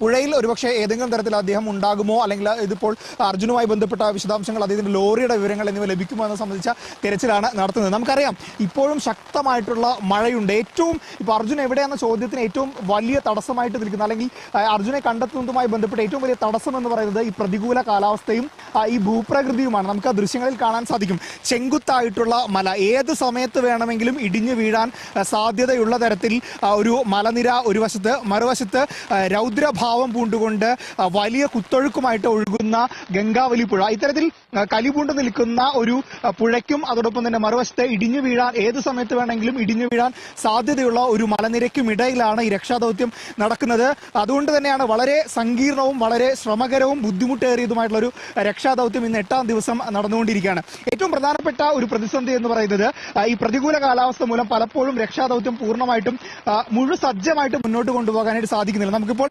പുഴയിൽ ഒരുപക്ഷെ ഏതെങ്കിലും തരത്തിൽ അദ്ദേഹം ഉണ്ടാകുമോ, അല്ലെങ്കിൽ ഇതിപ്പോൾ അർജുനുമായി ബന്ധപ്പെട്ട വിശദാംശങ്ങൾ, അദ്ദേഹത്തിന്റെ ലോറിയുടെ വിവരങ്ങൾ എന്നിവ ലഭിക്കുമോ എന്ന് സംബന്ധിച്ച തിരച്ചിലാണ് നടത്തുന്നത്. നമുക്കറിയാം ഇപ്പോഴും ശക്തമായിട്ടുള്ള മഴയുണ്ട്. ഏറ്റവും ഇപ്പോൾ അർജുൻ എവിടെയെന്ന ചോദ്യത്തിന് ഏറ്റവും വലിയ തടസ്സമായിട്ട് നിൽക്കുന്ന, അല്ലെങ്കിൽ അർജുനെ കണ്ടെത്തുന്നതുമായി ബന്ധപ്പെട്ട് ഏറ്റവും വലിയ തടസ്സം എന്ന് പറയുന്നത് ഈ പ്രതികൂല കാലാവസ്ഥയും ഈ ഭൂപ്രകൃതിയുമാണ്. നമുക്ക് ആ ദൃശ്യങ്ങളിൽ കാണാൻ സാധിക്കും. ചെങ്കുത്തായിട്ടുള്ള മല, ഏത് സമയത്ത് വേണമെങ്കിലും ഇടിഞ്ഞു വീഴാൻ സാധ്യതയുള്ള തരത്തിൽ ഒരു മലനിര ഒരു വശത്ത്, മറുവശത്ത് രൗദ്രഭാവം പൂണ്ടുകൊണ്ട് വലിയ കുത്തൊഴുക്കുമായിട്ട് ഒഴുകുന്ന ഗംഗാവലി പുഴ. ഇത്തരത്തിൽ കലിപൂണ്ട് നിൽക്കുന്ന ഒരു പുഴയ്ക്കും അതോടൊപ്പം തന്നെ മറുവശത്ത് ഇടിഞ്ഞു വീഴാൻ, ഏത് സമയത്ത് വേണമെങ്കിലും ഇടിഞ്ഞു വീഴാൻ സാധ്യതയുള്ള ഒരു മലനിരയ്ക്കും ഇടയിലാണ് ഈ രക്ഷാദൗത്യം നടക്കുന്നത്. അതുകൊണ്ട് തന്നെയാണ് വളരെ സങ്കീർണവും വളരെ ശ്രമകരവും ബുദ്ധിമുട്ടേറിയതുമായിട്ടുള്ള ഒരു രക്ഷാദൗത്യം ഇന്ന് 8ാം ദിവസം നടന്നുകൊണ്ടിരിക്കുകയാണ്. ഏറ്റവും പ്രധാനപ്പെട്ട ഒരു പ്രതിസന്ധി എന്ന് പറയുന്നത് ഈ പ്രതികൂല കാലാവസ്ഥ മൂലം പലപ്പോഴും രക്ഷാദൗത്യം പൂർണ്ണമായിട്ടും മുഴുസജ്ജമായിട്ട് മുന്നോട്ട് കൊണ്ടുപോകാനായിട്ട് സാധിക്കുന്നില്ല. നമുക്കിപ്പോൾ